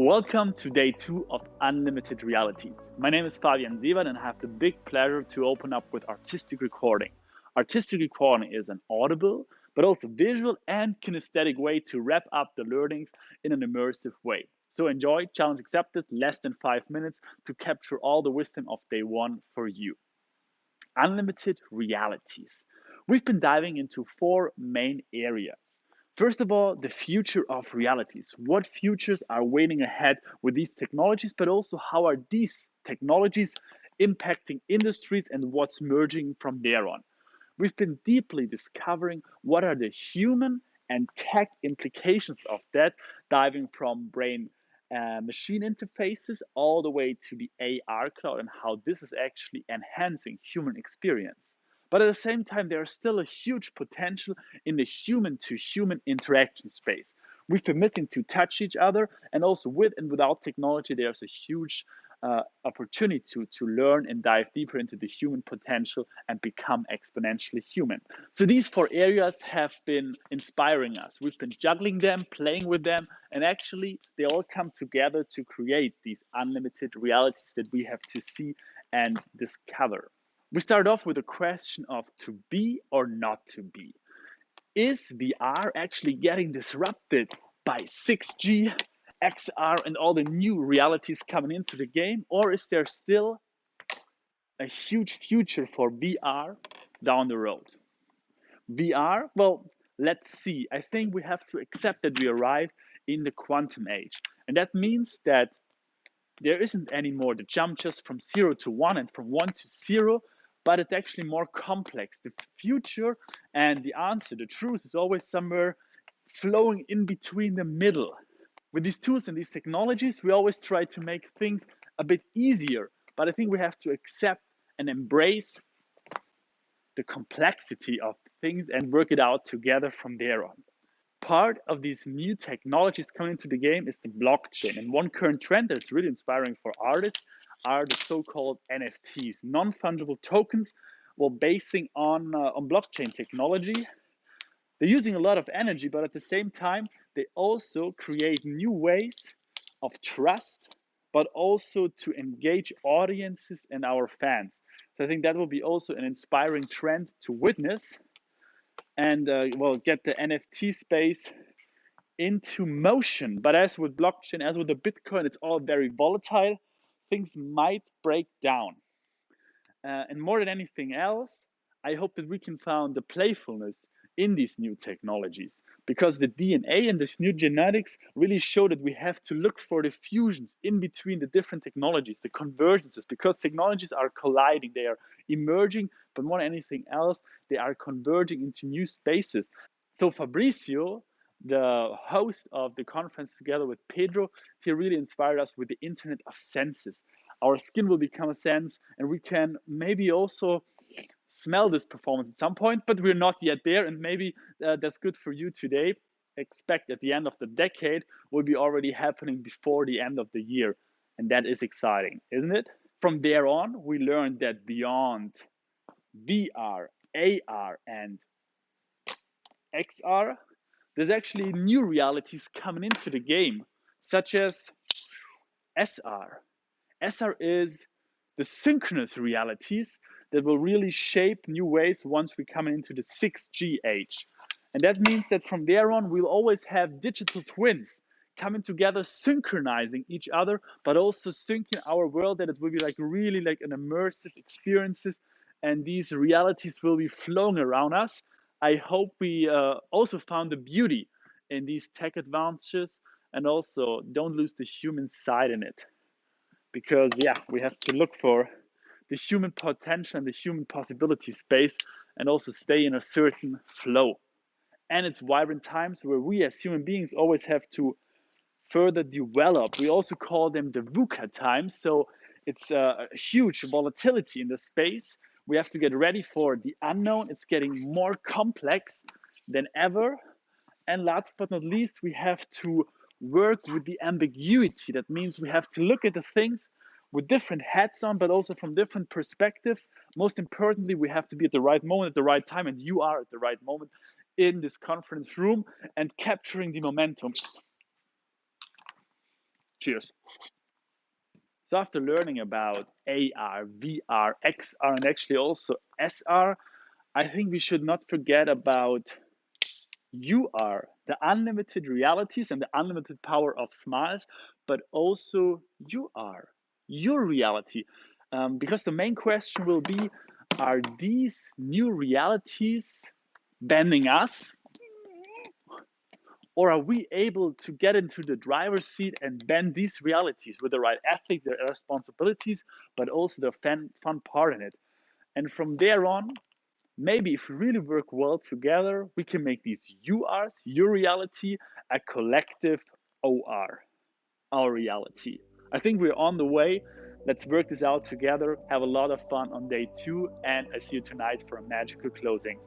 Welcome to day 2 of Unlimited Realities. My name is Fabian Seeber and I have the big pleasure to open up with artistic recording. Artistic recording is an audible, but also visual and kinesthetic way to wrap up the learnings in an immersive way. So enjoy, challenge accepted, less than 5 minutes to capture all the wisdom of day 1 for you. Unlimited Realities. We've been diving into 4 main areas. First of all, the future of realities. What futures are waiting ahead with these technologies, but also how are these technologies impacting industries and what's merging from there on. We've been deeply discovering what are the human and tech implications of that, diving from brain machine interfaces all the way to the AR cloud and how this is actually enhancing human experience. But at the same time, there is still a huge potential in the human-to-human interaction space. We've been missing to touch each other, and also with and without technology, there's a huge opportunity to learn and dive deeper into the human potential and become exponentially human. So these 4 areas have been inspiring us. We've been juggling them, playing with them, and actually they all come together to create these unlimited realities that we have to see and discover. We start off with a question of to be or not to be. Is VR actually getting disrupted by 6G, XR, and all the new realities coming into the game? Or is there still a huge future for VR down the road? VR, well, let's see. I think we have to accept that we arrive in the quantum age. And that means that there isn't anymore the jump just from 0 to 1 and from 1 to 0, but it's actually more complex. The future and the answer, the truth, is always somewhere flowing in between the middle. With these tools and these technologies, we always try to make things a bit easier, but I think we have to accept and embrace the complexity of things and work it out together from there on. Part of these new technologies coming into the game is the blockchain. And one current trend that's really inspiring for artists are the so-called NFTs, non-fungible tokens, well, basing on blockchain technology. They're using a lot of energy, but at the same time, they also create new ways of trust, but also to engage audiences and our fans. So I think that will be also an inspiring trend to witness and get the NFT space into motion. But as with blockchain, as with the Bitcoin, it's all very volatile. Things might break down. And more than anything else, I hope that we can find the playfulness in these new technologies, because the DNA and this new genetics really show that we have to look for the fusions in between the different technologies, the convergences, because technologies are colliding, they are emerging, but more than anything else, they are converging into new spaces. So Fabrizio, the host of the conference together with Pedro, he really inspired us with the Internet of Senses. Our skin will become a sense, and we can maybe also smell this performance at some point, but we're not yet there, and maybe that's good for you today. Expect at the end of the decade will be already happening before the end of the year, and that is exciting, isn't it? From there on, we learned that beyond VR, AR, and XR, there's actually new realities coming into the game, such as SR. SR is the synchronous realities that will really shape new ways once we come into the 6G age. And that means that from there on, we'll always have digital twins coming together, synchronizing each other, but also syncing our world, that it will be like really like an immersive experiences, and these realities will be flowing around us. I hope we also found the beauty in these tech advantages, and also don't lose the human side in it. Because we have to look for the human potential and the human possibility space, and also stay in a certain flow. And it's vibrant times where we as human beings always have to further develop. We also call them the VUCA times. So it's a huge volatility in the space. We have to get ready for the unknown. It's getting more complex than ever. And last but not least, we have to work with the ambiguity. That means we have to look at the things with different hats on, but also from different perspectives. Most importantly, we have to be at the right moment, at the right time, and you are at the right moment in this conference room and capturing the momentum. Cheers. So after learning about AR, VR, XR, and actually also SR, I think we should not forget about UR, the unlimited realities and the unlimited power of smiles, but also your reality. Because the main question will be, are these new realities bending us, or are we able to get into the driver's seat and bend these realities with the right ethic, the responsibilities, but also the fun part in it? And from there on, maybe if we really work well together, we can make these URs, your reality, a collective OR, our reality. I think we're on the way. Let's work this out together. Have a lot of fun on day 2, and I see you tonight for a magical closing.